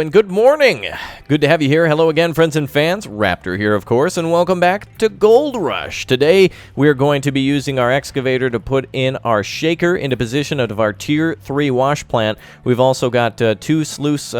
and good morning. Good to have you here. Hello again, friends and fans. Raptor here, of course, and welcome back to Gold Rush. Today, we are going to be using our excavator to put in our shaker into position out of our Tier 3 wash plant. We've also got 2 sluice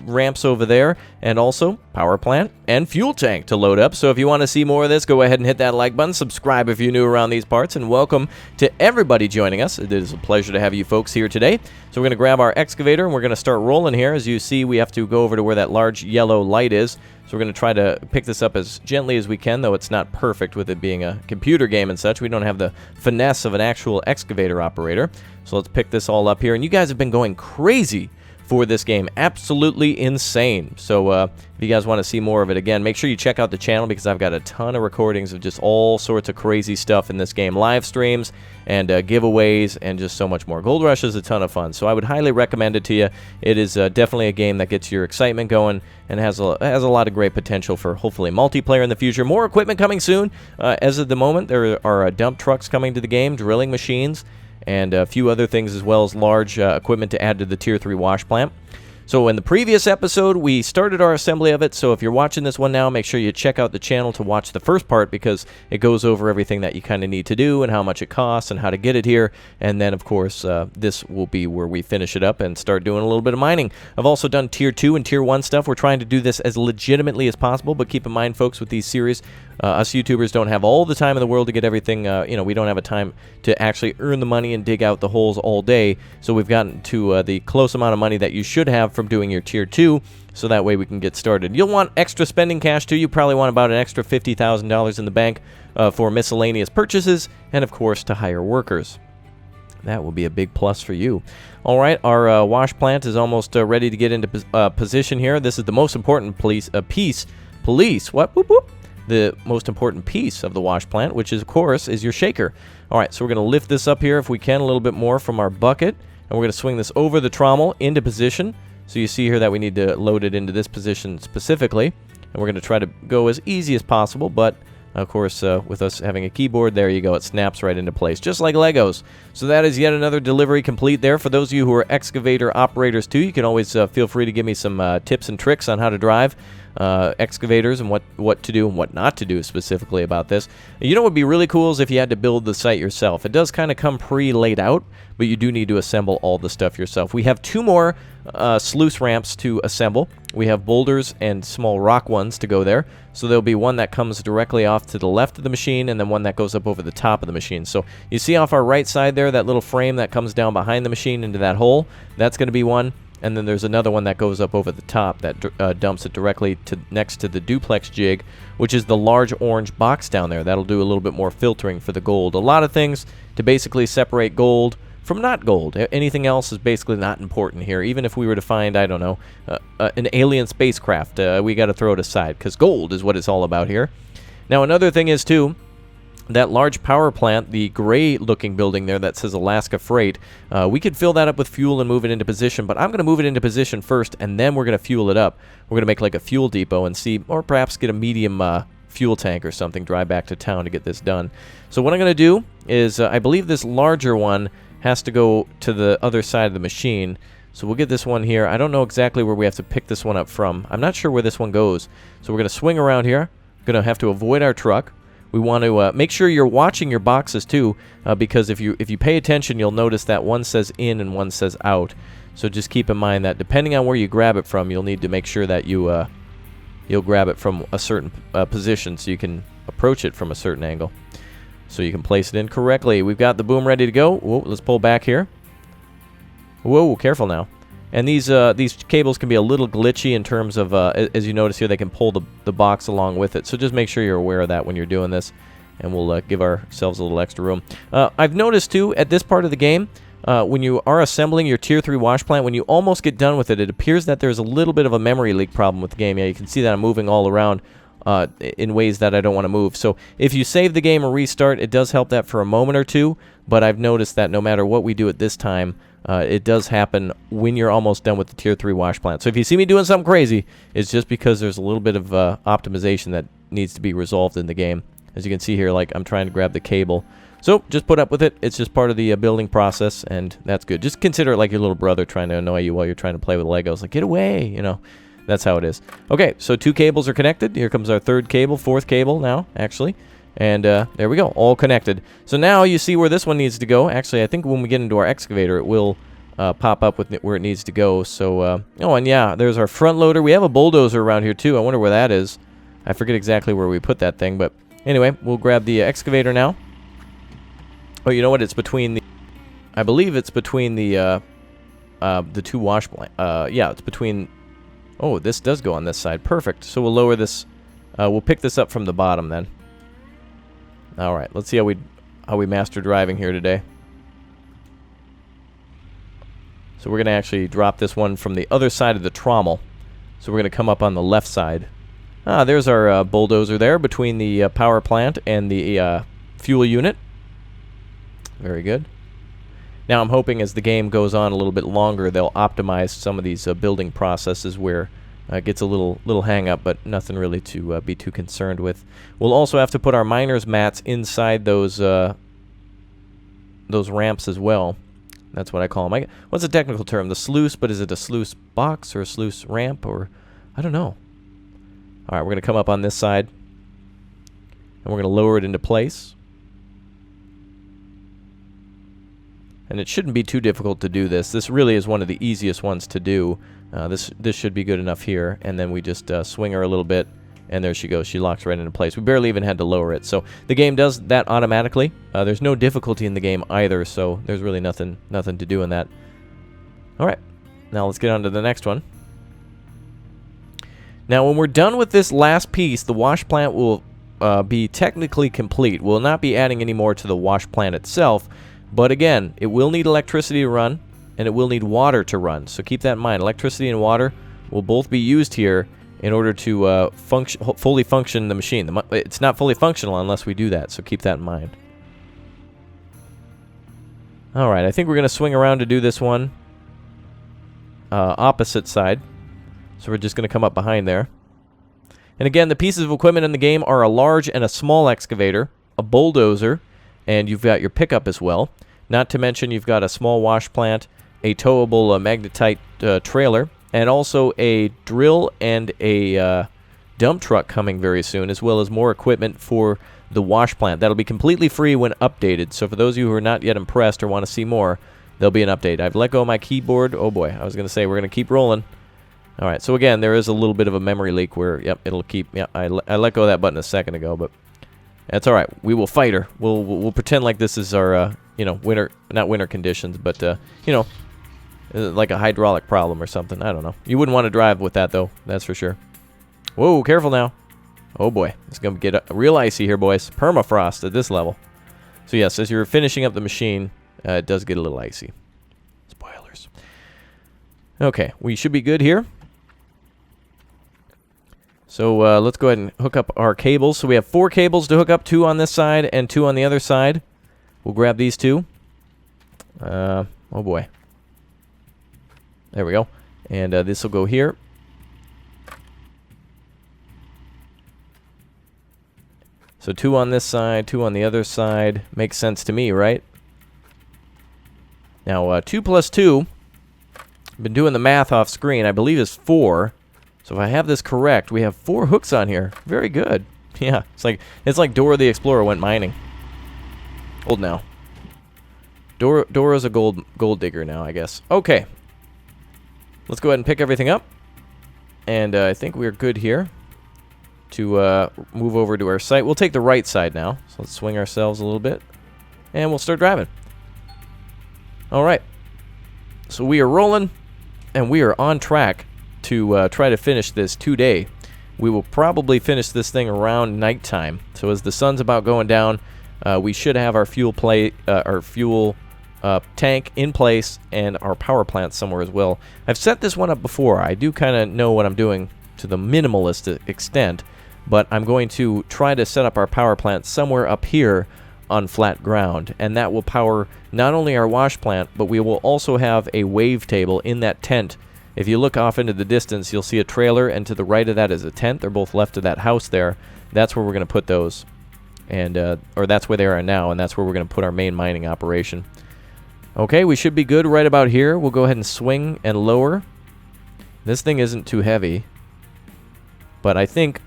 ramps over there, and also power plant and fuel tank to load up. So if you want to see more of this, go ahead and hit that like button, subscribe if you're new around these parts, and welcome to everybody joining us. It is a pleasure to have you folks here today. So we're going to grab our excavator and we're going to start rolling here. As you see, we have to go over to where that large yellow light is. So we're going to try to pick this up as gently as we can, though it's not perfect with it being a computer game and such. We don't have the finesse of an actual excavator operator. So let's pick this all up here. And you guys have been going crazy for this game. Absolutely insane. So if you guys want to see more of it, again, make sure you check out the channel because I've got a ton of recordings of just all sorts of crazy stuff in this game. Live streams and giveaways and just so much more. Gold Rush is a ton of fun, so I would highly recommend it to you. It is definitely a game that gets your excitement going and has a lot of great potential for hopefully multiplayer in the future. More equipment coming soon. As of the moment, there are dump trucks coming to the game, drilling machines, and a few other things, as well as large equipment to add to the Tier 3 wash plant. So in the previous episode, we started our assembly of it, so if you're watching this one now, make sure you check out the channel to watch the first part, because it goes over everything that you kind of need to do and how much it costs and how to get it here. And then, of course, this will be where we finish it up and start doing a little bit of mining. I've also done Tier 2 and Tier 1 stuff. We're trying to do this as legitimately as possible, but keep in mind, folks, with these series, us YouTubers don't have all the time in the world to get everything, we don't have a time to actually earn the money and dig out the holes all day. So we've gotten to the close amount of money that you should have from doing your Tier 2, so that way we can get started. You'll want extra spending cash too. You probably want about an extra $50,000 in the bank for miscellaneous purchases, and of course to hire workers. That will be a big plus for you. All right, our wash plant is almost ready to get into position here. This is the most important the most important piece of the wash plant, which is, of course, is your shaker. All right, so we're going to lift this up here if we can a little bit more from our bucket, and we're going to swing this over the trommel into position. So you see here that we need to load it into this position specifically, and we're going to try to go as easy as possible, but of course, with us having a keyboard, there you go, it snaps right into place, just like Legos. So that is yet another delivery complete there. For those of you who are excavator operators too, you can always feel free to give me some tips and tricks on how to drive excavators and what to do and what not to do specifically about this. You know what would be really cool is if you had to build the site yourself. It does kind of come pre-laid out, but you do need to assemble all the stuff yourself. We have 2 more sluice ramps to assemble. We have boulders and small rock ones to go there. So there'll be one that comes directly off to the left of the machine, and then one that goes up over the top of the machine. So you see off our right side there, that little frame that comes down behind the machine into that hole, that's going to be one. And then there's another one that goes up over the top that dumps it directly next to the duplex jig, which is the large orange box down there. That'll do a little bit more filtering for the gold. A lot of things to basically separate gold from not gold. Anything else is basically not important here. Even if we were to find, I don't know, an alien spacecraft, we got to throw it aside, because gold is what it's all about here. Now, another thing is, too, that large power plant, the gray-looking building there that says Alaska Freight, we could fill that up with fuel and move it into position, but I'm going to move it into position first, and then we're going to fuel it up. We're going to make like a fuel depot and see, or perhaps get a medium fuel tank or something, drive back to town to get this done. So what I'm going to do is, I believe this larger one has to go to the other side of the machine. So we'll get this one here. I don't know exactly where we have to pick this one up from. I'm not sure where this one goes. So we're going to swing around here. Going to have to avoid our truck. We want to make sure you're watching your boxes too, because if you pay attention, you'll notice that one says in and one says out. So just keep in mind that depending on where you grab it from, you'll need to make sure that you'll grab it from a certain position so you can approach it from a certain angle, so you can place it in correctly. We've got the boom ready to go. Whoa, let's pull back here. Whoa, careful now. And these cables can be a little glitchy in terms of, as you notice here, they can pull the box along with it. So just make sure you're aware of that when you're doing this, and we'll give ourselves a little extra room. I've noticed, too, at this part of the game, when you are assembling your Tier 3 wash plant, when you almost get done with it, it appears that there's a little bit of a memory leak problem with the game. Yeah, you can see that I'm moving all around in ways that I don't want to move. So if you save the game or restart, it does help that for a moment or two, but I've noticed that no matter what we do at this time, it does happen when you're almost done with the Tier 3 wash plant. So if you see me doing something crazy, it's just because there's a little bit of optimization that needs to be resolved in the game. As you can see here, like I'm trying to grab the cable. So just put up with it. It's just part of the building process, and that's good. Just consider it like your little brother trying to annoy you while you're trying to play with Legos. Like, get away, you know. that's how it is. Okay, so 2 cables are connected. Here comes our 3rd cable, 4th cable now, actually. And there we go, all connected. So now you see where this one needs to go. Actually, I think when we get into our excavator, it will pop up with where it needs to go. So, oh, and yeah, there's our front loader. We have a bulldozer around here, too. I wonder where that is. I forget exactly where we put that thing, but anyway, we'll grab the excavator now. Oh, you know what? It's between the... I believe it's between the 2 wash plant. Yeah, it's between... Oh, this does go on this side. Perfect. So we'll lower this... we'll pick this up from the bottom then. All right, let's see how we master driving here today. So we're going to actually drop this one from the other side of the trommel. So we're going to come up on the left side. Ah, there's our bulldozer there between the power plant and the fuel unit. Very good. Now I'm hoping as the game goes on a little bit longer, they'll optimize some of these building processes where it gets a little hang up, but nothing really to be too concerned with. We'll also have to put our miners mats inside those ramps as well. That's what I call them. What's the technical term? The sluice, but is it a sluice box or a sluice ramp, or I don't know. All right, we're going to come up on this side, and we're going to lower it into place. And it shouldn't be too difficult to do this. This really is one of the easiest ones to do. This should be good enough here, and then we just swing her a little bit, and there she goes. She locks right into place. We barely even had to lower it. So the game does that automatically. There's no difficulty in the game either, so there's really nothing to do in that. All right, now let's get on to the next one. Now, when we're done with this last piece, the wash plant will be technically complete. We'll not be adding any more to the wash plant itself, but again, it will need electricity to run, and it will need water to run. So keep that in mind. Electricity and water will both be used here in order to fully function the machine. It's not fully functional unless we do that, so keep that in mind. All right, I think we're going to swing around to do this one opposite side. So we're just going to come up behind there. And again, the pieces of equipment in the game are a large and a small excavator, a bulldozer, and you've got your pickup as well. Not to mention you've got a small wash plant, a towable magnetite trailer, and also a drill and a dump truck coming very soon, as well as more equipment for the wash plant. That'll be completely free when updated. So for those of you who are not yet impressed or want to see more, there'll be an update. I've let go of my keyboard. Oh boy, I was going to say we're going to keep rolling. All right, so again, there is a little bit of a memory leak where, yep, it'll keep, yeah, I let go of that button a second ago, but that's all right. We will fight her. We'll pretend like this is our, not winter conditions, but, like a hydraulic problem or something. I don't know. You wouldn't want to drive with that, though. That's for sure. Whoa, careful now. Oh, boy. It's going to get real icy here, boys. Permafrost at this level. So, yes, as you're finishing up the machine, it does get a little icy. Spoilers. Okay, we should be good here. So let's go ahead and hook up our cables. So we have 4 cables to hook up, 2 on this side and 2 on the other side. We'll grab these 2. Oh boy. There we go. And this will go here. So 2 on this side, 2 on the other side. Makes sense to me, right? Now 2 plus 2, I've been doing the math off screen, I believe is 4. So if I have this correct, we have 4 hooks on here. Very good. Yeah, it's like Dora the Explorer went mining. Old now. Dora's a gold digger now, I guess. Okay. Let's go ahead and pick everything up. And I think we're good here to move over to our site. We'll take the right side now. So let's swing ourselves a little bit. And we'll start driving. All right. So we are rolling, and we are on track to try to finish this today. We will probably finish this thing around nighttime. So as the sun's about going down, we should have our fuel tank in place and our power plant somewhere as well. I've set this one up before. I do kind of know what I'm doing to the minimalist extent, but I'm going to try to set up our power plant somewhere up here on flat ground, and that will power not only our wash plant, but we will also have a wave table in that tent. If you look off into the distance, you'll see a trailer, and to the right of that is a tent. They're both left of that house there. That's where we're going to put those, and or that's where they are now, and that's where we're going to put our main mining operation. Okay, we should be good right about here. We'll go ahead and swing and lower. This thing isn't too heavy. But I think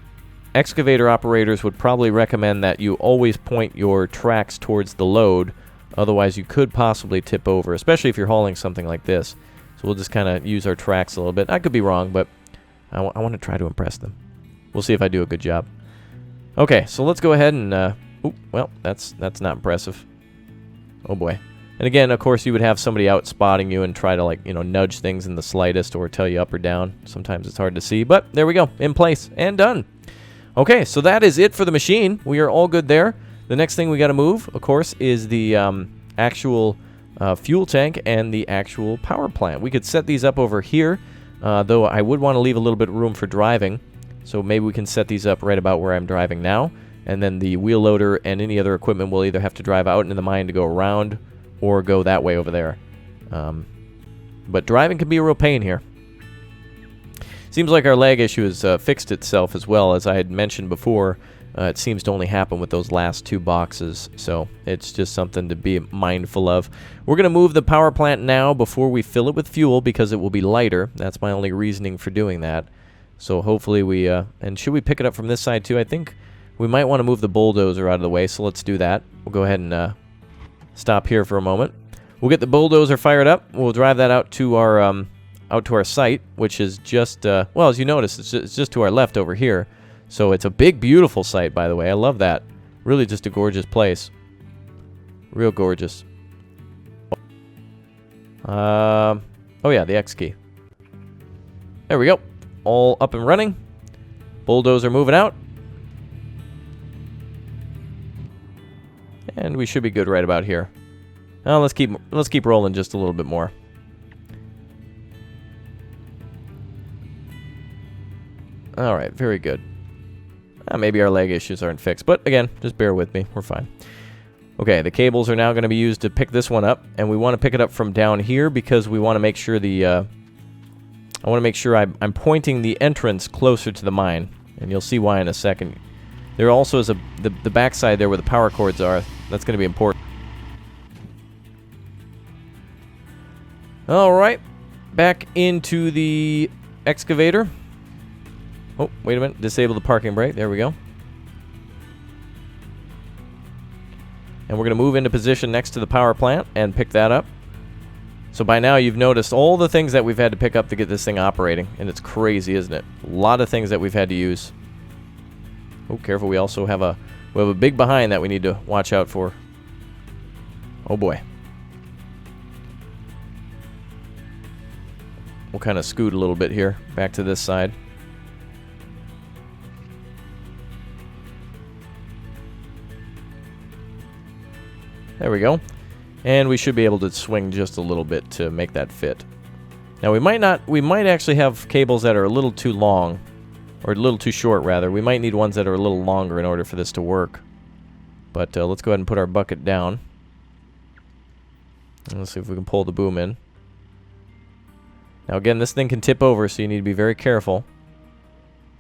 excavator operators would probably recommend that you always point your tracks towards the load. Otherwise, you could possibly tip over, especially if you're hauling something like this. So we'll just kind of use our tracks a little bit. I could be wrong, but I want to try to impress them. We'll see if I do a good job. Okay, so let's go ahead and... oh, well, that's not impressive. Oh, boy. And again, of course, you would have somebody out spotting you and try to, like, you know, nudge things in the slightest or tell you up or down. Sometimes it's hard to see, but there we go. In place and done. Okay, so that is it for the machine. We are all good there. The next thing we got to move, of course, is the actual fuel tank and the actual power plant. We could set these up over here, though I would want to leave a little bit of room for driving. So maybe we can set these up right about where I'm driving now. And then the wheel loader and any other equipment will either have to drive out into the mine to go around or go that way over there. But driving can be a real pain here. Seems like our lag issue has fixed itself as well. As I had mentioned before, it seems to only happen with those last two boxes. So it's just something to be mindful of. We're going to move the power plant now before we fill it with fuel because it will be lighter. That's my only reasoning for doing that. So hopefully we... and should we pick it up from this side too? I think we might want to move the bulldozer out of the way, so let's do that. We'll go ahead and stop here for a moment. We'll get the bulldozer fired up. We'll drive that out to our site, which is just well, as you notice, it's just to our left over here. So it's a big, beautiful site, by the way. I love that. Really, just a gorgeous place. Real gorgeous. Oh yeah, the X key. There we go. All up and running. Bulldozer moving out. And we should be good right about here. Now let's keep rolling just a little bit more. All right, very good. Maybe our lag issues aren't fixed, but again, just bear with me. We're fine. Okay, the cables are now going to be used to pick this one up, and we want to pick it up from down here because we want to make sure the I want to make sure I'm pointing the entrance closer to the mine, and you'll see why in a second. There also is the backside there where the power cords are. That's going to be important. All right, back into the excavator. Oh, wait a minute. Disable the parking brake. There we go. And we're going to move into position next to the power plant and pick that up. So by now you've noticed all the things that we've had to pick up to get this thing operating. And it's crazy, isn't it? A lot of things that we've had to use. Oh, careful. We also have a big behind that we need to watch out for. Oh, boy. We'll kind of scoot a little bit here. Back to this side. There we go. And we should be able to swing just a little bit to make that fit. Now we might actually have cables that are a little too long, or a little too short rather. We might need ones that are a little longer in order for this to work. But let's go ahead and put our bucket down. And let's see if we can pull the boom in. Now again, this thing can tip over, so you need to be very careful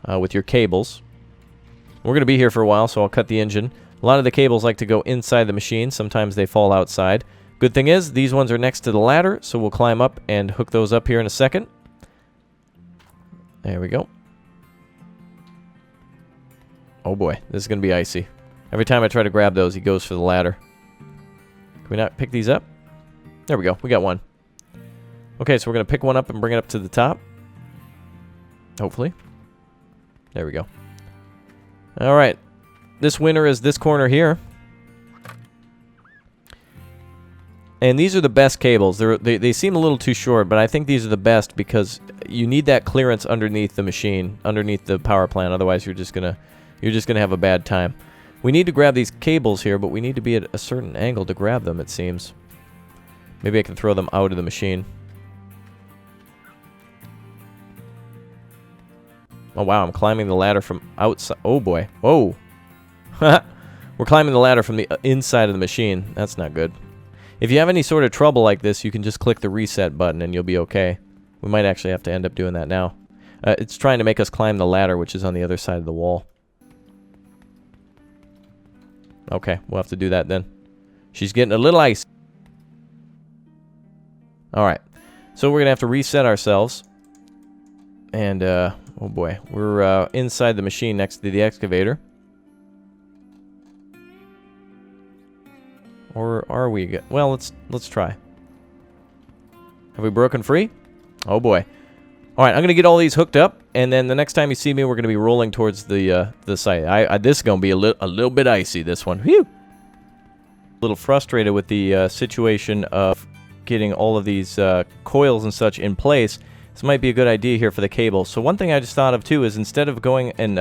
with your cables. We're going to be here for a while, so I'll cut the engine. A lot of the cables like to go inside the machine. Sometimes they fall outside. Good thing is, these ones are next to the ladder, so we'll climb up and hook those up here in a second. There we go. Oh boy, this is going to be icy. Every time I try to grab those, he goes for the ladder. Can we not pick these up? There we go, we got one. Okay, so we're going to pick one up and bring it up to the top. Hopefully. There we go. Alright. This winner is this corner here. And these are the best cables. They seem a little too short, but I think these are the best because you need that clearance underneath the machine, underneath the power plant. Otherwise, you're just gonna have a bad time. We need to grab these cables here, but we need to be at a certain angle to grab them, it seems. Maybe I can throw them out of the machine. Oh, wow, I'm climbing the ladder from outside. Oh, boy. Oh. We're climbing the ladder from the inside of the machine. That's not good. If you have any sort of trouble like this, you can just click the reset button and you'll be okay. We might actually have to end up doing that now. It's trying to make us climb the ladder, which is on the other side of the wall. Okay, we'll have to do that then. She's getting a little icy. Alright. So we're going to have to reset ourselves. And, Oh boy, we're inside the machine next to the excavator. Or are we? Well, let's try. Have we broken free? Oh boy. All right, I'm gonna get all these hooked up, and then the next time you see me, we're gonna be rolling towards the site. This is gonna be a little bit icy. This one. Whew. A little frustrated with the situation of getting all of these coils and such in place. This might be a good idea here for the cable. So one thing I just thought of too is instead of going and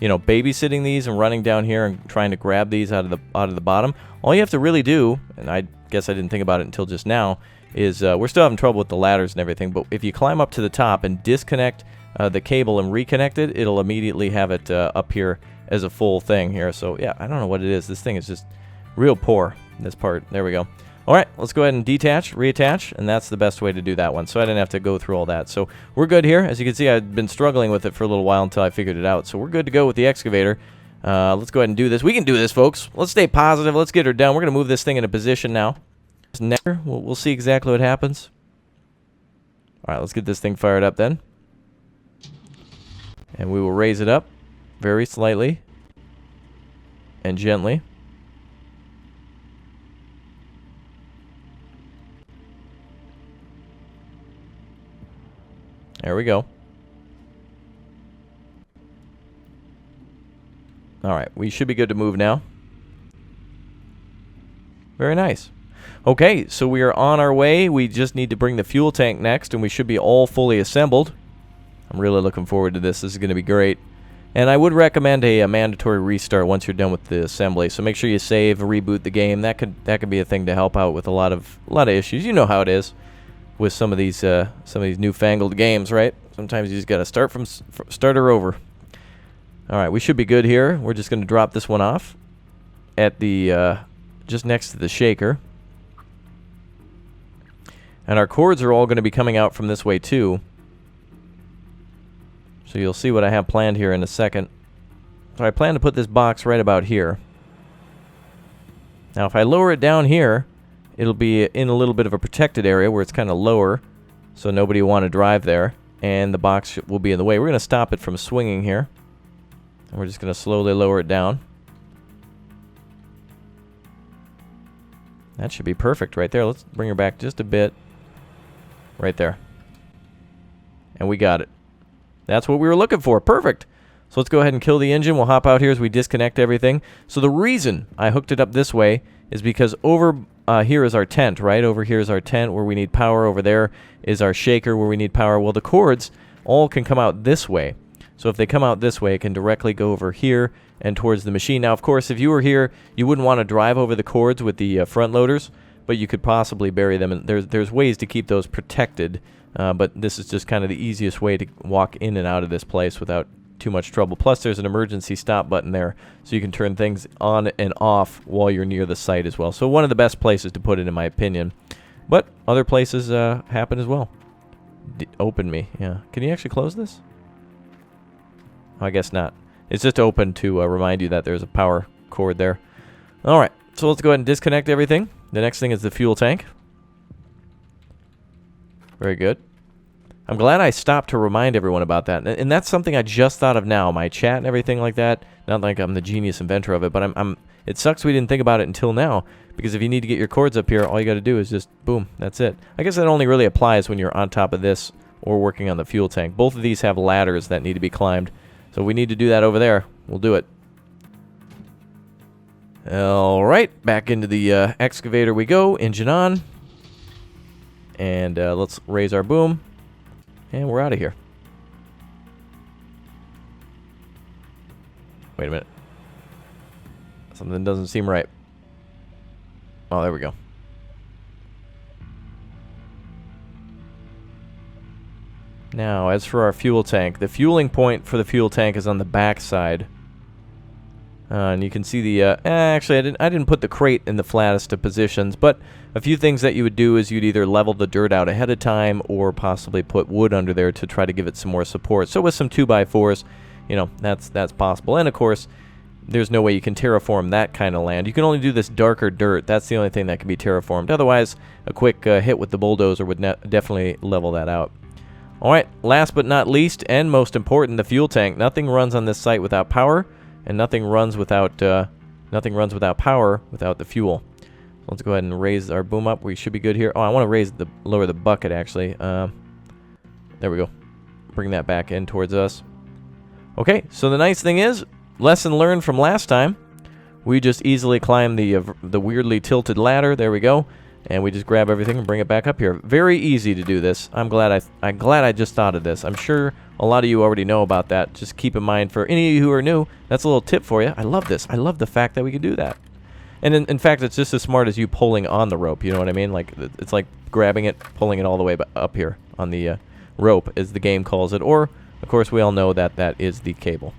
babysitting these and running down here and trying to grab these out of the bottom, all you have to really do, and I guess I didn't think about it until just now, is we're still having trouble with the ladders and everything, but if you climb up to the top and disconnect the cable and reconnect it, it'll immediately have it up here as a full thing here. So yeah, I don't know what it is. This thing is just real poor, this part. There we go. All right, let's go ahead and detach, reattach, and that's the best way to do that one. So I didn't have to go through all that. So we're good here. As you can see, I've been struggling with it for a little while until I figured it out. So we're good to go with the excavator. Let's go ahead and do this. We can do this, folks. Let's stay positive. Let's get her down. We're going to move this thing into position now. We'll see exactly what happens. All right, let's get this thing fired up then. And we will raise it up very slightly and gently. There we go. All right, we should be good to move now. Very nice. Okay, so we are on our way. We just need to bring the fuel tank next, and we should be all fully assembled. I'm really looking forward to this. This is going to be great. And I would recommend a mandatory restart once you're done with the assembly. So make sure you save, reboot the game. That could be a thing to help out with a lot of issues. You know how it is with some of these newfangled games, right? Sometimes you just got to start her over. All right, we should be good here. We're just going to drop this one off at the just next to the shaker. And our cords are all going to be coming out from this way too. So you'll see what I have planned here in a second. So I plan to put this box right about here. Now if I lower it down here, it'll be in a little bit of a protected area where it's kind of lower, so nobody will want to drive there, and the box will be in the way. We're going to stop it from swinging here. And we're just going to slowly lower it down. That should be perfect right there. Let's bring her back just a bit. Right there. And we got it. That's what we were looking for. Perfect. So let's go ahead and kill the engine. We'll hop out here as we disconnect everything. So the reason I hooked it up this way is because over here is our tent, right? Over here is our tent where we need power. Over there is our shaker where we need power. Well, the cords all can come out this way. So if they come out this way, it can directly go over here and towards the machine. Now, of course, if you were here, you wouldn't want to drive over the cords with the front loaders, but you could possibly bury them. And there's ways to keep those protected, but this is just kind of the easiest way to walk in and out of this place without too much trouble. Plus, there's an emergency stop button there, so you can turn things on and off while you're near the site as well. So one of the best places to put it, in my opinion. But other places happen as well. Open me, yeah. Can you actually close this? I guess not. It's just open to remind you that there's a power cord there. All right, so let's go ahead and disconnect everything. The next thing is the fuel tank. Very good. I'm glad I stopped to remind everyone about that. And that's something I just thought of now. My chat and everything like that. Not like I'm the genius inventor of it, but it sucks we didn't think about it until now. Because if you need to get your cords up here, all you got to do is just, boom, that's it. I guess that only really applies when you're on top of this or working on the fuel tank. Both of these have ladders that need to be climbed. So we need to do that over there. We'll do it. All right, back into the excavator we go. Engine on. And let's raise our boom. And we're out of here. Wait a minute. Something doesn't seem right. Oh, there we go. Now, as for our fuel tank, the fueling point for the fuel tank is on the back side. And you can see the, actually I didn't put the crate in the flattest of positions, but a few things that you would do is you'd either level the dirt out ahead of time or possibly put wood under there to try to give it some more support. So with some 2x4s, you know, that's possible. And of course, there's no way you can terraform that kind of land. You can only do this darker dirt. That's the only thing that can be terraformed. Otherwise, a quick hit with the bulldozer would definitely level that out. All right, last but not least, and most important, the fuel tank. Nothing runs on this site without power, and nothing runs without power without the fuel. So let's go ahead and raise our boom up. We should be good here. Oh, I want to lower the bucket actually. There we go. Bring that back in towards us. Okay, so the nice thing is, lesson learned from last time. We just easily climb the weirdly tilted ladder. There we go. And we just grab everything and bring it back up here. Very easy to do this. I'm glad I just thought of this. I'm sure a lot of you already know about that. Just keep in mind for any of you who are new, that's a little tip for you. I love this. I love the fact that we can do that. And in fact, it's just as smart as you pulling on the rope. You know what I mean? Like it's like grabbing it, pulling it all the way up here on the rope, as the game calls it. Or, of course, we all know that that is the cable.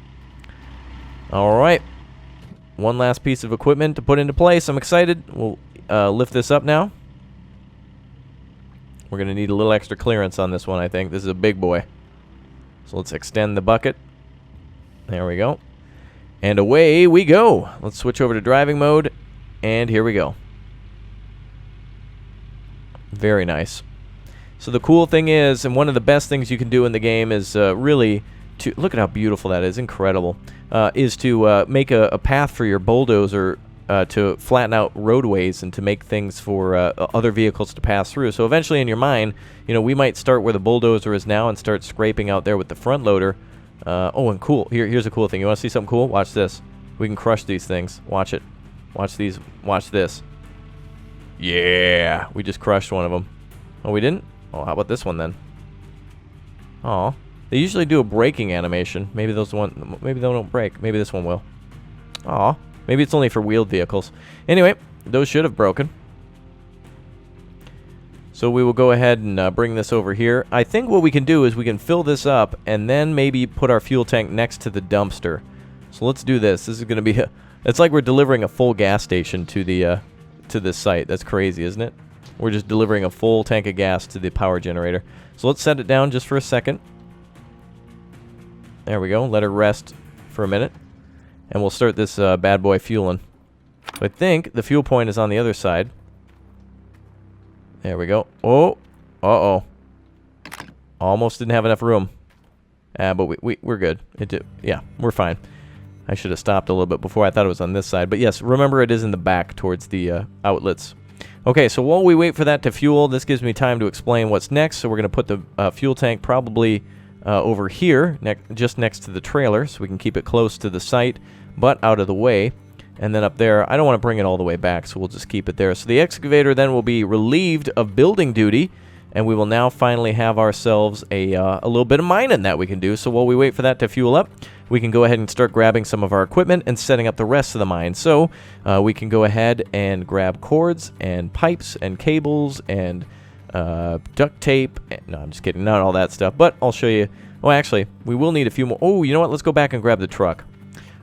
All right. One last piece of equipment to put into place. I'm excited. We'll lift this up now. We're going to need a little extra clearance on this one, I think. This is a big boy. So let's extend the bucket. There we go. And away we go. Let's switch over to driving mode. And here we go. Very nice. So the cool thing is, and one of the best things you can do in the game is really to... Look at how beautiful that is. Incredible. Is to make a path for your bulldozer to flatten out roadways and to make things for other vehicles to pass through. So eventually in your mind, you know, we might start where the bulldozer is now and start scraping out there with the front loader. Oh, and cool. Here's a cool thing. You want to see something cool? Watch this. We can crush these things. Watch it. Watch these. Watch this. Yeah. We just crushed one of them. Oh, we didn't? Oh, how about this one then? Oh. They usually do a braking animation. Maybe those maybe they don't brake. Maybe this one will. Aw. Maybe it's only for wheeled vehicles. Anyway, those should have broken. So we will go ahead and bring this over here. I think what we can do is we can fill this up and then maybe put our fuel tank next to the dumpster. So let's do this. This is going to be it's like we're delivering a full gas station to the to this site. That's crazy, isn't it? We're just delivering a full tank of gas to the power generator. So let's set it down just for a second. There we go. Let her rest for a minute. And we'll start this bad boy fueling. So I think the fuel point is on the other side. There we go. Oh. Uh-oh. Almost didn't have enough room. But we're good. Yeah, we're fine. I should have stopped a little bit before. I thought it was on this side. But yes, remember it is in the back towards the outlets. Okay, so while we wait for that to fuel, this gives me time to explain what's next. So we're going to put the fuel tank probably over here, just next to the trailer, so we can keep it close to the site, but out of the way. And then up there, I don't want to bring it all the way back, so we'll just keep it there. So the excavator then will be relieved of building duty, and we will now finally have ourselves a little bit of mining that we can do. So while we wait for that to fuel up, we can go ahead and start grabbing some of our equipment and setting up the rest of the mine. So we can go ahead and grab cords and pipes and cables and duct tape. No, I'm just kidding. Not all that stuff, but I'll show you. Well, actually, we will need a few more. Oh, you know what? Let's go back and grab the truck.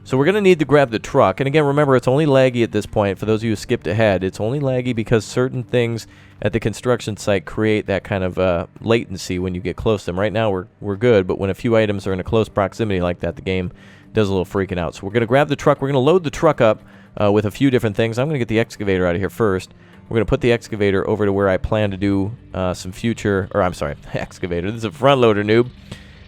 So we're going to need to grab the truck. And again, remember, it's only laggy at this point. For those of you who skipped ahead, it's only laggy because certain things at the construction site create that kind of latency when you get close to them. Right now, we're good, but when a few items are in a close proximity like that, the game does a little freaking out. So we're going to grab the truck. We're going to load the truck up with a few different things. I'm going to get the excavator out of here first. We're going to put the excavator over to where I plan to do some future... Or, I'm sorry, excavator. This is a front loader, noob.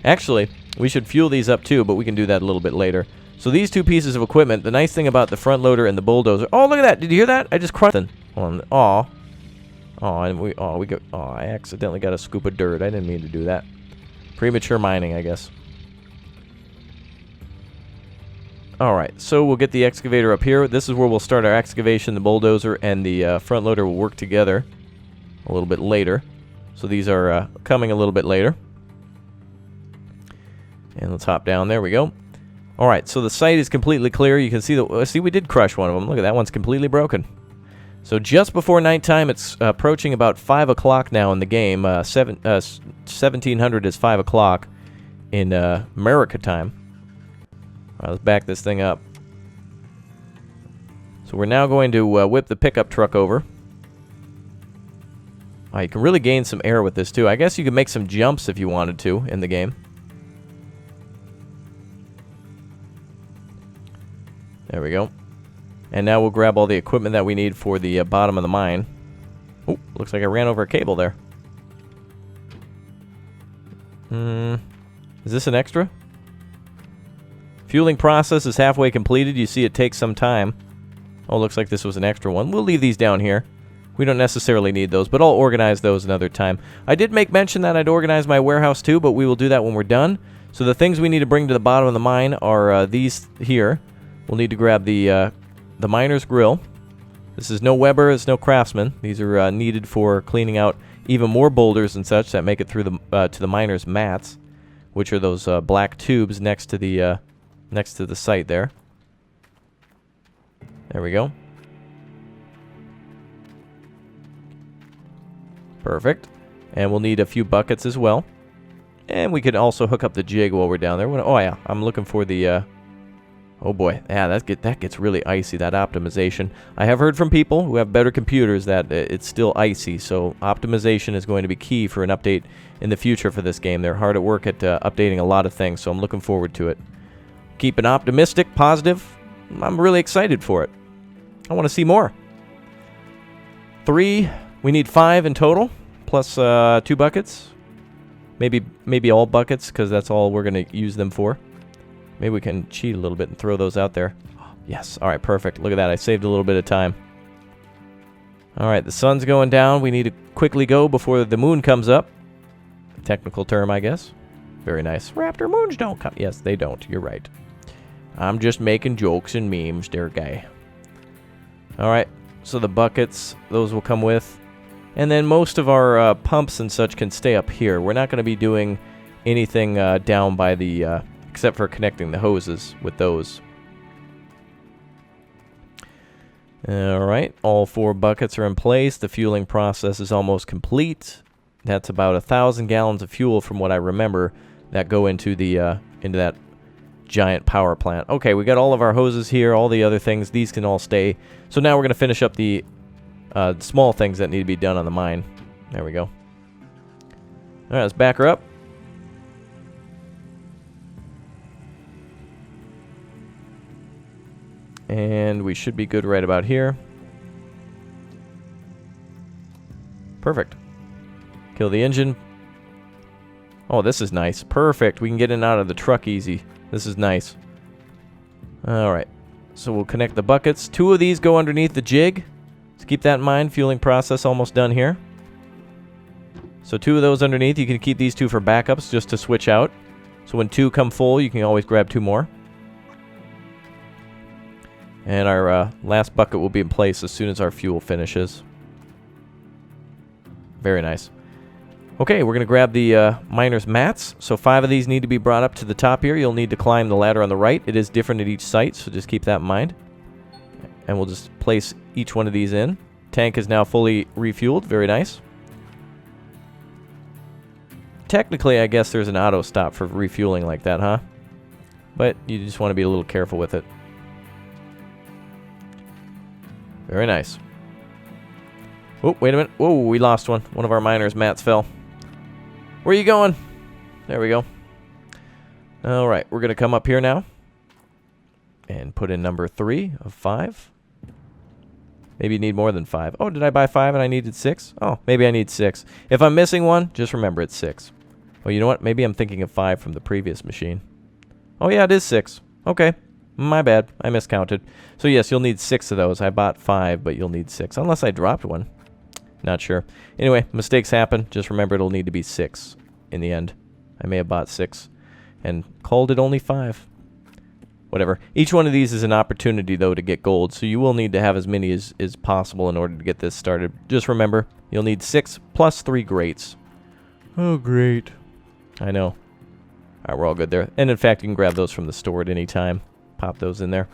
Actually, we should fuel these up too, but we can do that a little bit later. So these two pieces of equipment, the nice thing about the front loader and the bulldozer... Oh, look at that. Did you hear that? I just crushed it. Aw. I accidentally got a scoop of dirt. I didn't mean to do that. Premature mining, I guess. Alright, so we'll get the excavator up here. This is where we'll start our excavation. The bulldozer and the front loader will work together a little bit later. So these are coming a little bit later. And let's hop down. There we go. Alright, so the site is completely clear. You can see see, we did crush one of them. Look at that one's completely broken. So just before nighttime, it's approaching about 5 o'clock now in the game. 1700 is 5 o'clock in America time. All right, let's back this thing up. So we're now going to whip the pickup truck over. You can really gain some air with this too. I guess you could make some jumps if you wanted to in the game. There we go. And now we'll grab all the equipment that we need for the bottom of the mine. Oh, looks like I ran over a cable there. Is this an extra? Fueling process is halfway completed. You see it takes some time. Oh, looks like this was an extra one. We'll leave these down here. We don't necessarily need those, but I'll organize those another time. I did make mention that I'd organize my warehouse too, but we will do that when we're done. So the things we need to bring to the bottom of the mine are these here. We'll need to grab the miner's grill. This is no Weber, it's no Craftsman. These are needed for cleaning out even more boulders and such that make it through the to the miner's mats, which are those black tubes next to the site there. There we go. Perfect. And we'll need a few buckets as well. And we could also hook up the jig while we're down there. Oh yeah, I'm looking for the oh boy, yeah, that gets really icy, that optimization. I have heard from people who have better computers that it's still icy, so optimization is going to be key for an update in the future for this game. They're hard at work at updating a lot of things, so I'm looking forward to it. Keeping optimistic, positive. I'm really excited for it. I want to see more. 3, we need 5 in total, plus 2 buckets. Maybe all buckets, because that's all we're going to use them for. Maybe we can cheat a little bit and throw those out there. Yes, all right, perfect. Look at that, I saved a little bit of time. All right, the sun's going down. We need to quickly go before the moon comes up. Technical term, I guess. Very nice. Raptor, moons don't come. Yes, they don't. You're right. I'm just making jokes and memes, dear guy. All right, so the buckets, those will come with. And then most of our pumps and such can stay up here. We're not going to be doing anything down by the, except for connecting the hoses with those. All right, all 4 buckets are in place. The fueling process is almost complete. That's about 1,000 gallons of fuel from what I remember that go into the into that giant power plant. Okay, we got all of our hoses here, all the other things. These can all stay. So now we're going to finish up the small things that need to be done on the mine. There we go. All right, let's back her up. And we should be good right about here. Perfect. Kill the engine. Oh, this is nice. Perfect. We can get in and out of the truck easy. This is nice. All right. So we'll connect the buckets. 2 of these go underneath the jig. So keep that in mind. Fueling process almost done here. So 2 of those underneath. You can keep these 2 for backups just to switch out. So when 2 come full, you can always grab 2 more. And our last bucket will be in place as soon as our fuel finishes. Very nice. Okay, we're going to grab the miner's mats. So 5 of these need to be brought up to the top here. You'll need to climb the ladder on the right. It is different at each site, so just keep that in mind. And we'll just place each one of these in. Tank is now fully refueled. Very nice. Technically, I guess there's an auto stop for refueling like that, huh? But you just want to be a little careful with it. Very nice. Oh, wait a minute. Whoa, we lost one. One of our miners' mats fell. Where are you going? There we go. All right, we're going to come up here now and put in number 3 of 5. Maybe you need more than 5. Oh, did I buy 5 and I needed 6? Oh, maybe I need 6. If I'm missing one, just remember it's 6. Oh, you know what? Maybe I'm thinking of 5 from the previous machine. Oh, yeah, it is 6. Okay. My bad. I miscounted. So, yes, you'll need 6 of those. I bought 5, but you'll need 6. Unless I dropped one. Not sure. Anyway, mistakes happen. Just remember it'll need to be 6 in the end. I may have bought 6 and called it only 5. Whatever. Each one of these is an opportunity, though, to get gold. So you will need to have as many as possible in order to get this started. Just remember, you'll need 6 plus 3 grates. Oh, great. I know. All right, we're all good there. And, in fact, you can grab those from the store at any time. Pop those in there.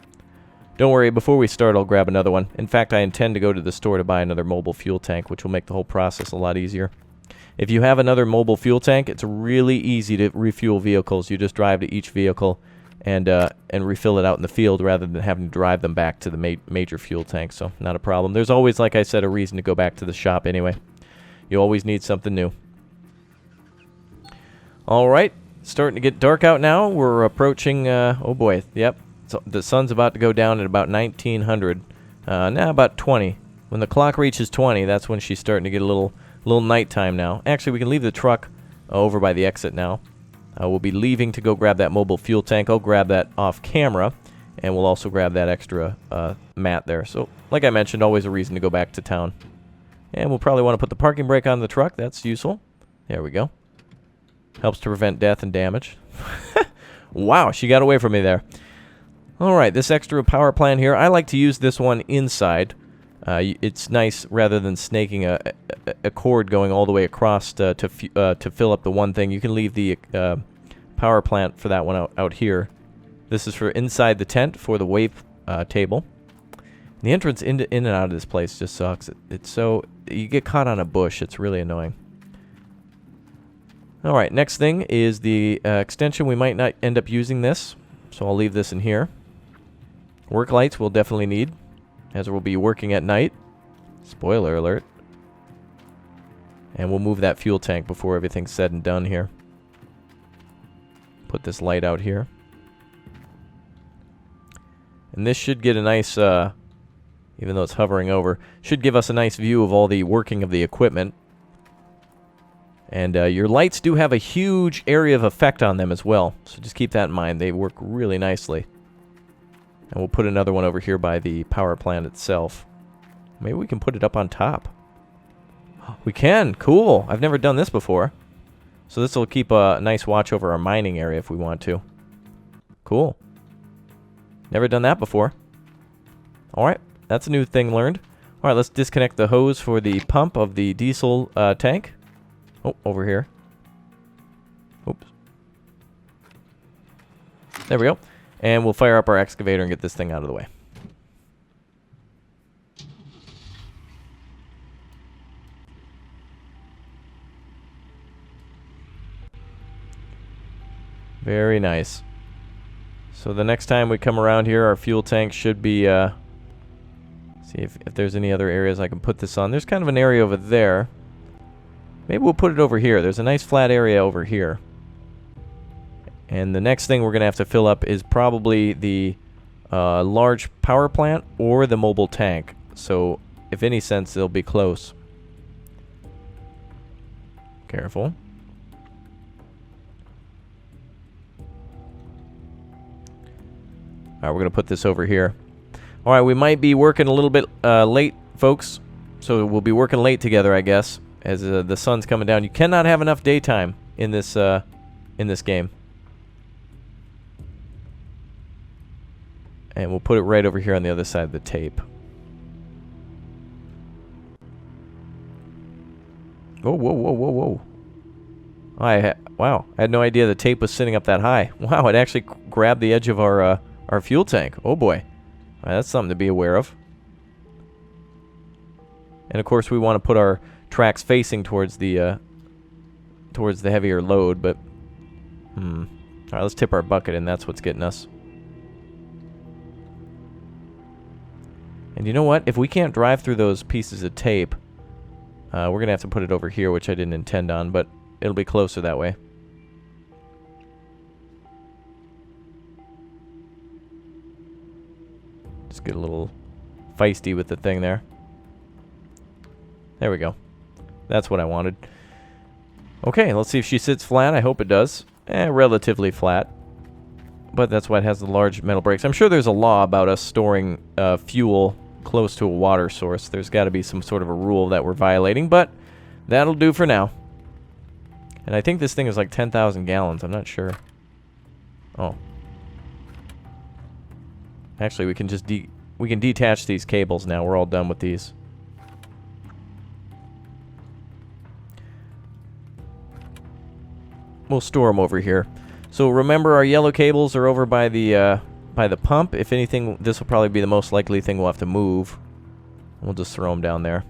Don't worry, before we start, I'll grab another one. In fact, I intend to go to the store to buy another mobile fuel tank, which will make the whole process a lot easier. If you have another mobile fuel tank, it's really easy to refuel vehicles. You just drive to each vehicle and refill it out in the field rather than having to drive them back to the major fuel tank, so not a problem. There's always, like I said, a reason to go back to the shop anyway. You always need something new. All right, starting to get dark out now. We're approaching, oh boy, yep. So the sun's about to go down at about 1900. Now about 20. When the clock reaches 20, that's when she's starting to get a little nighttime now. Actually, we can leave the truck over by the exit now. We'll be leaving to go grab that mobile fuel tank. I'll grab that off camera, and we'll also grab that extra mat there. So, like I mentioned, always a reason to go back to town. And we'll probably want to put the parking brake on the truck. That's useful. There we go. Helps to prevent death and damage. Wow, she got away from me there. Alright, this extra power plant here, I like to use this one inside. It's nice rather than snaking a cord going all the way across to fill up the one thing. You can leave the power plant for that one out here. This is for inside the tent for the wave table. The entrance in and out of this place just sucks. It's so... You get caught on a bush. It's really annoying. Alright, next thing is the extension. We might not end up using this, so I'll leave this in here. Work lights we'll definitely need, as we'll be working at night. Spoiler alert. And we'll move that fuel tank before everything's said and done here. Put this light out here. And this should get a nice, even though it's hovering over, should give us a nice view of all the working of the equipment. And your lights do have a huge area of effect on them as well, so just keep that in mind. They work really nicely. And we'll put another one over here by the power plant itself. Maybe we can put it up on top. We can! Cool! I've never done this before. So this will keep a nice watch over our mining area if we want to. Cool. Never done that before. Alright, that's a new thing learned. Alright, let's disconnect the hose for the pump of the diesel tank. Oh, over here. Oops. There we go. And we'll fire up our excavator and get this thing out of the way. Very nice. So the next time we come around here, our fuel tank should be... see if there's any other areas I can put this on. There's kind of an area over there. Maybe we'll put it over here. There's a nice flat area over here. And the next thing we're going to have to fill up is probably the large power plant or the mobile tank. So, if any sense, they'll be close. Careful. Alright, we're going to put this over here. Alright, we might be working a little bit late, folks. So, we'll be working late together, I guess, as the sun's coming down. You cannot have enough daytime in this game. And we'll put it right over here on the other side of the tape. Oh, whoa, whoa, whoa, whoa. Wow, I had no idea the tape was sitting up that high. Wow, it actually grabbed the edge of our fuel tank. Oh, boy. That's something to be aware of. And, of course, we want to put our tracks facing towards the heavier load, but... Alright, let's tip our bucket, and that's what's getting us. And you know what? If we can't drive through those pieces of tape, we're going to have to put it over here, which I didn't intend on, but it'll be closer that way. Just get a little feisty with the thing there. There we go. That's what I wanted. Okay, let's see if she sits flat. I hope it does. Relatively flat. But that's why it has the large metal brakes. I'm sure there's a law about us storing fuel close to a water source. There's got to be some sort of a rule that we're violating, but that'll do for now. And I think this thing is like 10,000 gallons. I'm not sure. Oh. Actually, we can just detach these cables now. We're all done with these. We'll store them over here. So remember, our yellow cables are over by the pump. If anything, this will probably be the most likely thing we'll have to move. We'll just throw them down there.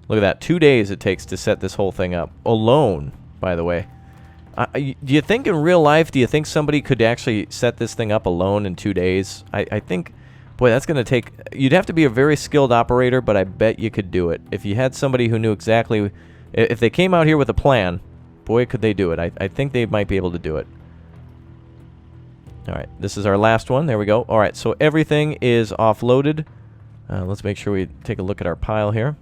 Look at that. 2 days it takes to set this whole thing up. Alone, by the way. Do you think in real life, do you think somebody could actually set this thing up alone in 2 days? I think, boy, that's going to take... You'd have to be a very skilled operator, but I bet you could do it. If you had somebody who knew exactly... If they came out here with a plan... Boy, could they do it. I think they might be able to do it. Alright, this is our last one. There we go. Alright, so everything is offloaded. Let's make sure we take a look at our pile here.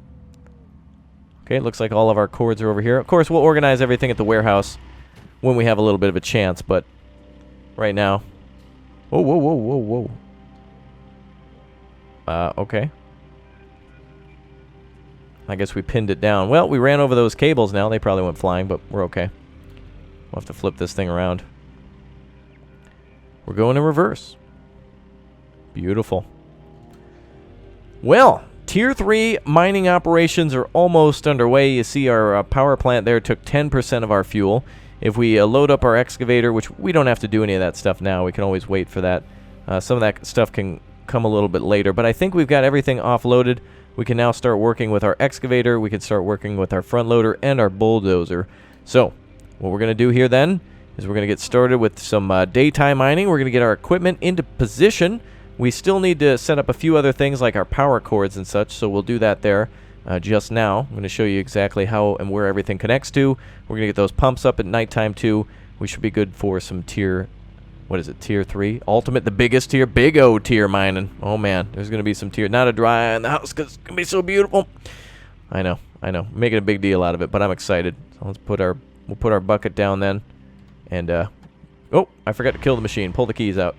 Okay, it looks like all of our cords are over here. Of course, we'll organize everything at the warehouse when we have a little bit of a chance, but right now... Whoa, whoa, whoa, whoa, whoa. Okay. I guess we pinned it down. Well, we ran over those cables now. They probably went flying, but we're okay. We'll have to flip this thing around. We're going in reverse. Beautiful. Well, Tier 3 mining operations are almost underway. You see our power plant there took 10% of our fuel. If we load up our excavator, which we don't have to do any of that stuff now. We can always wait for that. Some of that stuff can come a little bit later. But I think we've got everything offloaded. We can now start working with our excavator. We can start working with our front loader and our bulldozer. So, what we're going to do here then is we're going to get started with some daytime mining. We're going to get our equipment into position. We still need to set up a few other things like our power cords and such, so we'll do that there just now. I'm going to show you exactly how and where everything connects to. We're going to get those pumps up at nighttime too. We should be good for some tier, what is it, tier 3? Ultimate, the biggest tier, big O tier mining. Oh man, there's going to be some tier, not a dry eye in the house because it's going to be so beautiful. I know, making a big deal out of it, but I'm excited. So let's put we'll put our bucket down then. And, oh, I forgot to kill the machine. Pull the keys out.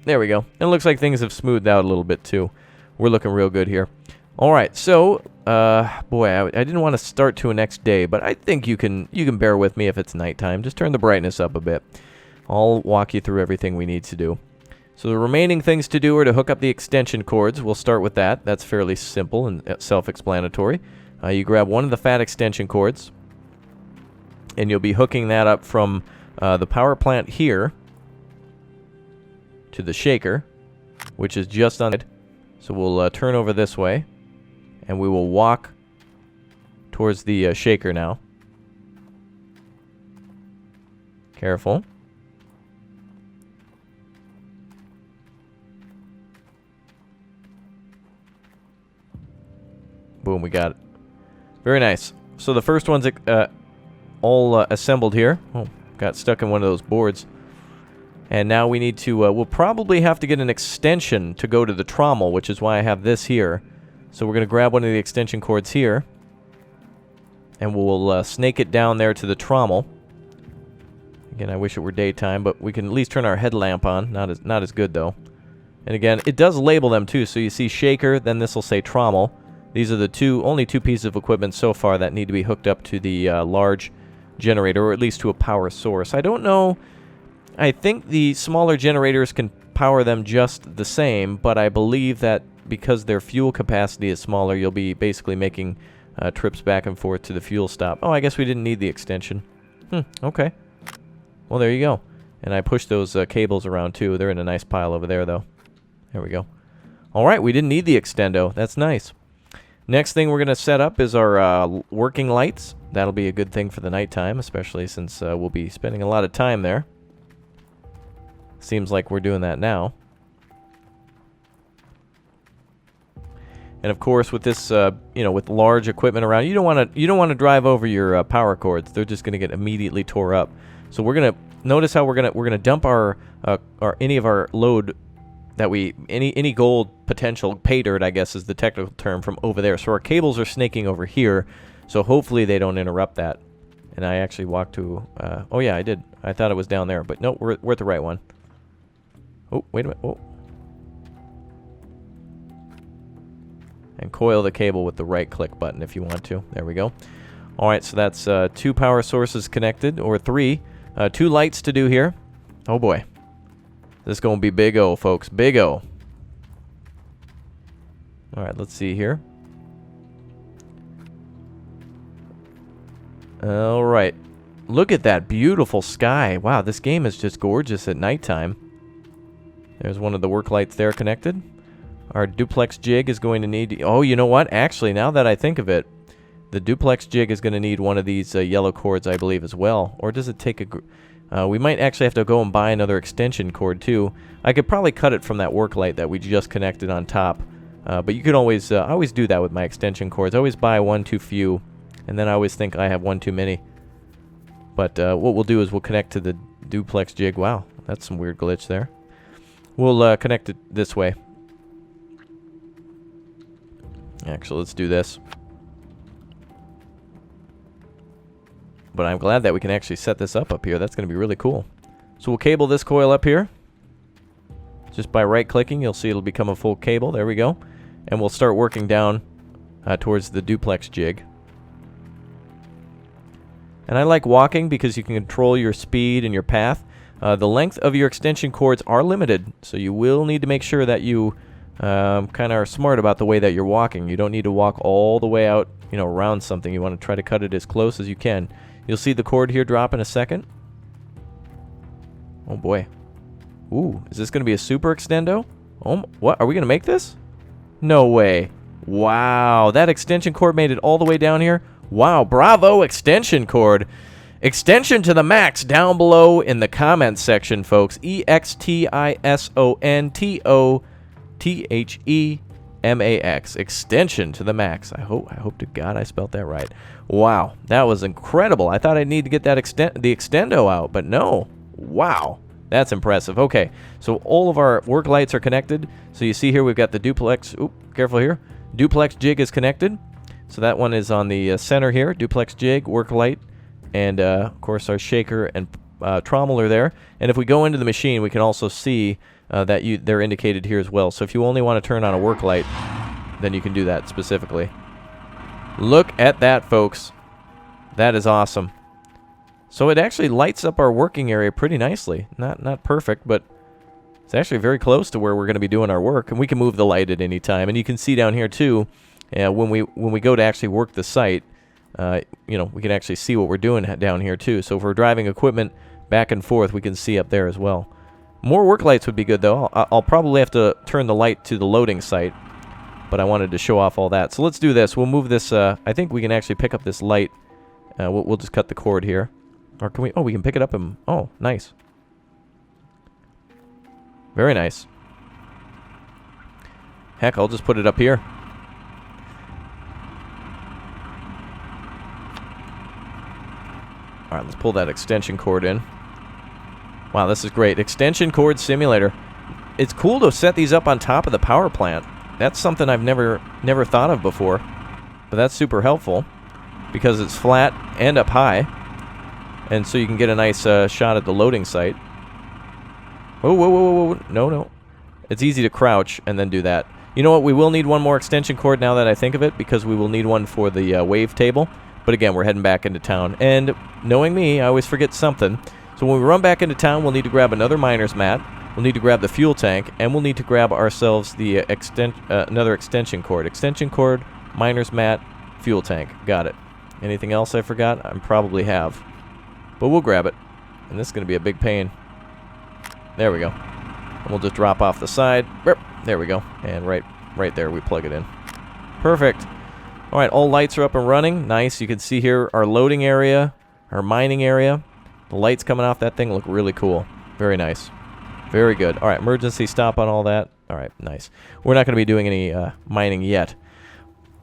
There we go. And it looks like things have smoothed out a little bit, too. We're looking real good here. All right, so, boy, I didn't want to start to a next day, but I think you can bear with me if it's nighttime. Just turn the brightness up a bit. I'll walk you through everything we need to do. So the remaining things to do are to hook up the extension cords. We'll start with that. That's fairly simple and self-explanatory. You grab one of the fat extension cords, and you'll be hooking that up from the power plant here to the shaker, which is just on it. So we'll turn over this way, and we will walk towards the shaker now. Careful. Boom, we got it. Very nice. So the first one's all assembled here. Oh, got stuck in one of those boards. And now we need to, we'll probably have to get an extension to go to the trommel, which is why I have this here. So we're going to grab one of the extension cords here. And we'll snake it down there to the trommel. Again, I wish it were daytime, but we can at least turn our headlamp on. Not as good, though. And again, it does label them, too. So you see shaker, then this will say trommel. These are the only two pieces of equipment so far that need to be hooked up to the large generator, or at least to a power source. I don't know. I think the smaller generators can power them just the same, but I believe that because their fuel capacity is smaller, you'll be basically making trips back and forth to the fuel stop. Oh, I guess we didn't need the extension. Okay. Well, there you go. And I pushed those cables around, too. They're in a nice pile over there, though. There we go. All right, we didn't need the extendo. That's nice. Next thing we're going to set up is our working lights. That'll be a good thing for the nighttime, especially since we'll be spending a lot of time there. Seems like we're doing that now. And of course, with this, with large equipment around, you don't want to drive over your power cords. They're just going to get immediately tore up. So we're going to notice how we're going to dump our any of our load that any gold potential pay dirt, I guess is the technical term, from over there. So our cables are snaking over here. So hopefully they don't interrupt that. And I actually walked to, oh yeah, I did. I thought it was down there, but no, we're at the right one. Oh, wait a minute. Oh. And coil the cable with the right click button if you want to. There we go. All right, so that's 2 power sources connected, or 3. 2 lights to do here. Oh boy. This is going to be big O, folks. Big O. All right, let's see here. All right. Look at that beautiful sky. Wow, this game is just gorgeous at nighttime. There's one of the work lights there connected. Our duplex jig is going to need... Oh, you know what? Actually, now that I think of it, the duplex jig is going to need one of these yellow cords, I believe, as well. Or does it take a... we might actually have to go and buy another extension cord, too. I could probably cut it from that work light that we just connected on top. But you can always... I always do that with my extension cords. I always buy one too few, and then I always think I have one too many. But what we'll do is we'll connect to the duplex jig. Wow, that's some weird glitch there. We'll connect it this way. Actually, let's do this. But I'm glad that we can actually set this up here. That's going to be really cool. So we'll cable this coil up here. Just by right-clicking, you'll see it'll become a full cable. There we go. And we'll start working down towards the duplex jig. And I like walking because you can control your speed and your path. The length of your extension cords are limited, so you will need to make sure that you kind of are smart about the way that you're walking. You don't need to walk all the way out, you know, around something. You want to try to cut it as close as you can. You'll see the cord here drop in a second. Oh boy. Ooh, is this going to be a super extendo? Oh, what? Are we going to make this? No way. Wow, that extension cord made it all the way down here. Wow, bravo extension cord. Extension to the max down below in the comments section, folks. EXTISONTOTHEMAX. Extension to the max. I hope to God I spelt that right. Wow, that was incredible. I thought I'd need to get that the extendo out, but no. Wow, that's impressive. Okay, so all of our work lights are connected. So you see here we've got the duplex. Oop, careful here. Duplex jig is connected. So that one is on the center here. Duplex jig, work light. And, of course, our shaker and trommel are there. And if we go into the machine, we can also see that they're indicated here as well. So if you only want to turn on a work light, then you can do that specifically. Look at that, folks. That is awesome. So it actually lights up our working area pretty nicely. Not perfect, but it's actually very close to where we're going to be doing our work. And we can move the light at any time. And you can see down here, too, when we go to actually work the site, you know, we can actually see what we're doing down here too. So if we're driving equipment back and forth, we can see up there as well. More work lights would be good though. I'll probably have to turn the light to the loading site, but I wanted to show off all that. So let's do this. We'll move this. I think we can actually pick up this light. We'll just cut the cord here. Or can we? Oh, we can pick it up and... Oh, nice. Very nice. Heck, I'll just put it up here. All right, let's pull that extension cord in. Wow, this is great. Extension cord simulator. It's cool to set these up on top of the power plant. That's something I've never thought of before. But that's super helpful because it's flat and up high. And so you can get a nice shot at the loading site. Whoa, whoa, whoa, whoa, whoa. No, no. It's easy to crouch and then do that. You know what? We will need one more extension cord now that I think of it because we will need one for the wave table. But again, we're heading back into town. And knowing me, I always forget something. So when we run back into town, we'll need to grab another miner's mat. We'll need to grab the fuel tank. And we'll need to grab ourselves the another extension cord. Extension cord, miner's mat, fuel tank. Got it. Anything else I forgot? I probably have. But we'll grab it. And this is going to be a big pain. There we go. And we'll just drop off the side. There we go. And right there we plug it in. Perfect. All right, all lights are up and running. Nice. You can see here our loading area, our mining area. The lights coming off that thing look really cool. Very nice. Very good. All right, emergency stop on all that. All right, nice. We're not going to be doing any mining yet.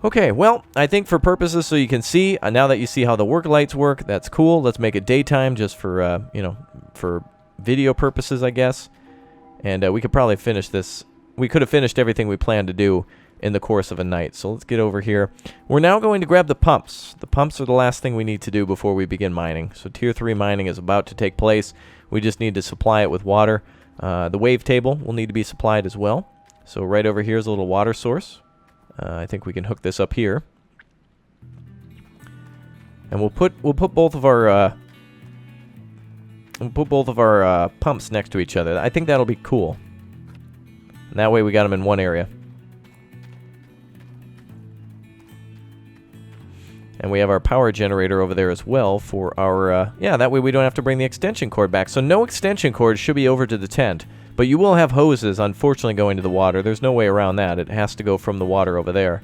Okay, well, I think for purposes so you can see, now that you see how the work lights work, that's cool. Let's make it daytime just for, you know, for video purposes, I guess. And we could probably finish this. We could have finished everything we planned to do in the course of a night. So let's get over here. We're now going to grab the pumps. The pumps are the last thing we need to do before we begin mining. So tier 3 mining is about to take place. We just need to supply it with water. The wave table will need to be supplied as well. So right over here is a little water source. I think we can hook this up here. And we'll put both of our pumps next to each other. I think that'll be cool. And that way we got them in one area. And we have our power generator over there as well for our, yeah, that way we don't have to bring the extension cord back. So no extension cord should be over to the tent. But you will have hoses, unfortunately, going to the water. There's no way around that. It has to go from the water over there.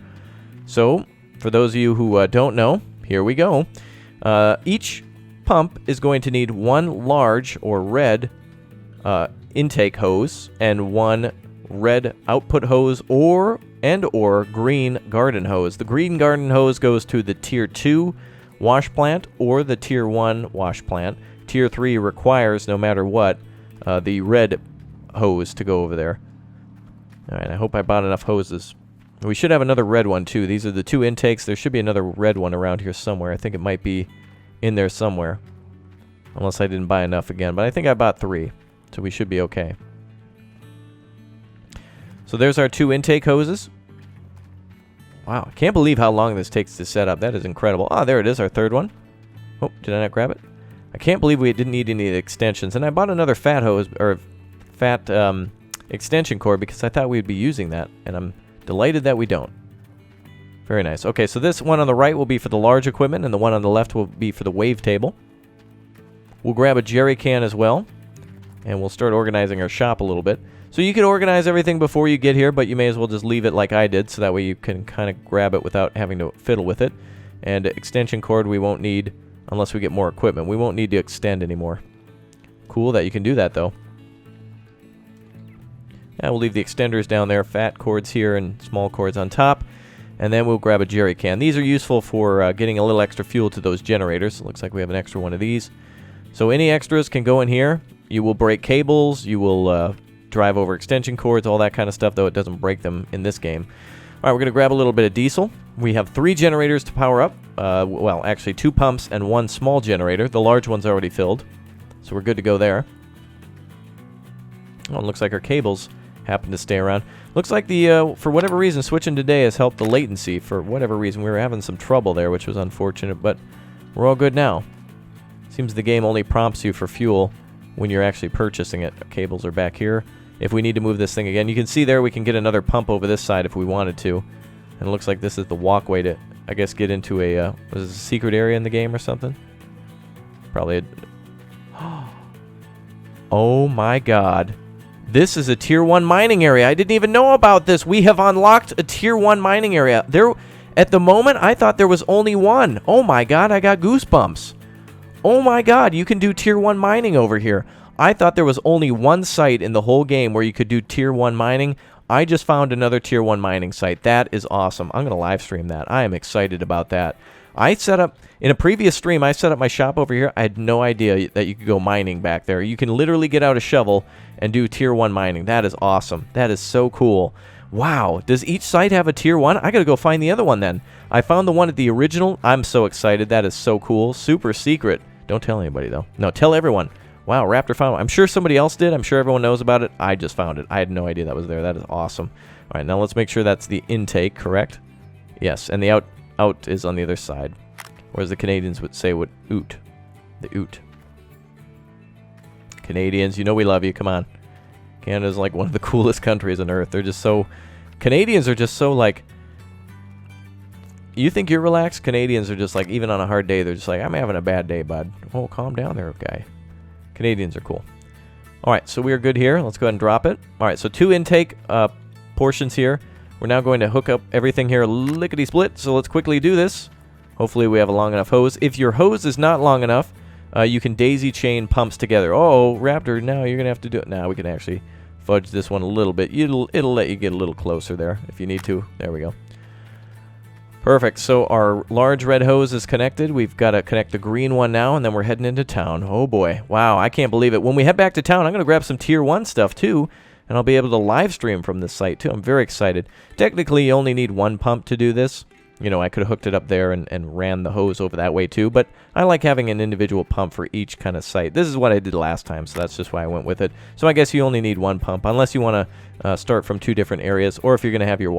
So, for those of you who don't know, here we go. Each pump is going to need one large or red intake hose and one red output hose or green garden hose. The green garden hose goes to the tier 2 wash plant or the tier 1 wash plant. Tier 3 requires, no matter what, the red hose to go over there. Alright, I hope I bought enough hoses. We should have another red one too. These are the 2 intakes. There should be another red one around here somewhere. I think it might be in there somewhere. Unless I didn't buy enough again. But I think I bought 3. So we should be okay. So there's our 2 intake hoses. Wow, I can't believe how long this takes to set up. That is incredible. Ah, there it is, our 3rd one. Oh, did I not grab it? I can't believe we didn't need any extensions. And I bought another fat hose, or fat extension cord, because I thought we'd be using that. And I'm delighted that we don't. Very nice. Okay, so this one on the right will be for the large equipment, and the one on the left will be for the wavetable. We'll grab a jerry can as well, and we'll start organizing our shop a little bit. So you can organize everything before you get here, but you may as well just leave it like I did, so that way you can kind of grab it without having to fiddle with it. And extension cord we won't need unless we get more equipment. We won't need to extend anymore. Cool that you can do that, though. Yeah, we'll leave the extenders down there, fat cords here and small cords on top. And then we'll grab a jerry can. These are useful for getting a little extra fuel to those generators. It looks like we have an extra one of these. So any extras can go in here. You will break cables. You will drive over extension cords, all that kind of stuff, though it doesn't break them in this game. All right, we're going to grab a little bit of diesel. We have 3 generators to power up. Well, actually 2 pumps and 1 small generator. The large one's already filled, so we're good to go there. Oh, it looks like our cables happen to stay around. Looks like the, for whatever reason, switching today has helped the latency. For whatever reason, we were having some trouble there, which was unfortunate, but we're all good now. Seems the game only prompts you for fuel when you're actually purchasing it. Our cables are back here. If we need to move this thing again, you can see there we can get another pump over this side if we wanted to. And it looks like this is the walkway to, I guess, get into a, was this a secret area in the game or something? Probably a... Oh my god. This is a Tier 1 mining area. I didn't even know about this. We have unlocked a Tier 1 mining area. There, at the moment, I thought there was only one. Oh my god, I got goosebumps. Oh my god, you can do Tier 1 mining over here. I thought there was only one site in the whole game where you could do Tier 1 mining. I just found another Tier 1 mining site. That is awesome. I'm going to live stream that. I am excited about that. I set up, in a previous stream, I set up my shop over here. I had no idea that you could go mining back there. You can literally get out a shovel and do Tier 1 mining. That is awesome. That is so cool. Wow. Does each site have a Tier 1? I got to go find the other one then. I found the one at the original. I'm so excited. That is so cool. Super secret. Don't tell anybody, though. No, tell everyone. Wow, Raptor found it. I'm sure somebody else did. I'm sure everyone knows about it. I just found it. I had no idea that was there. That is awesome. All right, now let's make sure that's the intake, correct? Yes, and the out is on the other side. Or as the Canadians would say, oot. The oot. Canadians, you know we love you. Come on. Canada's like one of the coolest countries on earth. They're just so... Canadians are just so, like... You think you're relaxed? Canadians are just like, even on a hard day, they're just like, I'm having a bad day, bud. Oh, calm down there, guy. Canadians are cool. All right, so we are good here. Let's go ahead and drop it. All right, so 2 intake portions here. We're now going to hook up everything here lickety-split, so let's quickly do this. Hopefully we have a long enough hose. If your hose is not long enough, you can daisy chain pumps together. Oh, Raptor, now you're going to have to do it. Now we can actually fudge this one a little bit. It'll let you get a little closer there if you need to. There we go. Perfect. So our large red hose is connected. We've got to connect the green one now, and then we're heading into town. Oh, boy. Wow, I can't believe it. When we head back to town, I'm going to grab some Tier 1 stuff, too, and I'll be able to live stream from this site, too. I'm very excited. Technically, you only need 1 pump to do this. You know, I could have hooked it up there and ran the hose over that way, too, but I like having an individual pump for each kind of site. This is what I did last time, so that's just why I went with it. So I guess you only need 1 pump, unless you want to start from 2 different areas, or if you're going to have your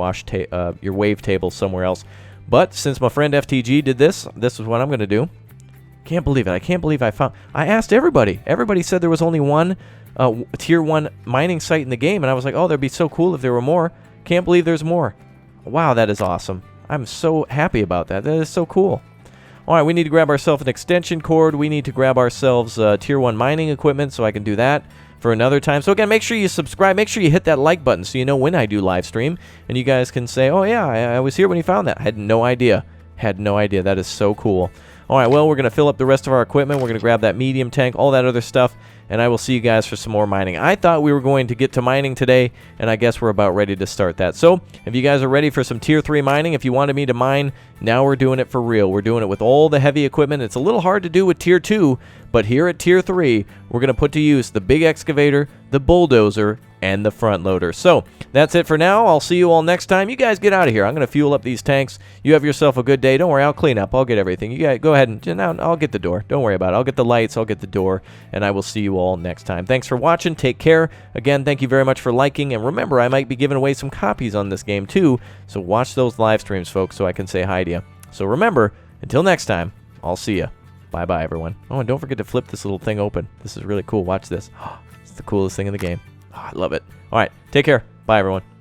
your wave table somewhere else. But since my friend FTG did this, this is what I'm going to do. Can't believe it. I can't believe I asked everybody. Everybody said there was only one Tier 1 mining site in the game, and I was like, oh, that'd be so cool if there were more. Can't believe there's more. Wow, that is awesome. I'm so happy about that. That is so cool. All right, we need to grab ourselves an extension cord. We need to grab ourselves Tier 1 mining equipment so I can do that for another time. So again, make sure you subscribe. Make sure you hit that like button so you know when I do live stream. And you guys can say, oh yeah, I was here when you found that. I had no idea. Had no idea. That is so cool. All right, well, we're going to fill up the rest of our equipment. We're going to grab that medium tank, all that other stuff. And I will see you guys for some more mining. I thought we were going to get to mining today, and I guess we're about ready to start that. So if you guys are ready for some Tier 3 mining, if you wanted me to mine, now we're doing it for real. We're doing it with all the heavy equipment. It's a little hard to do with Tier 2, But here at Tier 3, we're going to put to use the big excavator, the bulldozer, and the front loader. So that's it for now. I'll see you all next time. You guys get out of here. I'm going to fuel up these tanks. You have yourself a good day. Don't worry, I'll clean up. I'll get everything. You guys go ahead and I'll get the door. Don't worry about it. I'll get the lights. I'll get the door. And I will see you all next time. Thanks for watching. Take care. Again, thank you very much for liking. And remember, I might be giving away some copies on this game too. So watch those live streams, folks, so I can say hi to you. So remember, until next time, I'll see you. Bye-bye, everyone. Oh, and don't forget to flip this little thing open. This is really cool. Watch this. It's the coolest thing in the game. Oh, I love it. All right, take care. Bye, everyone.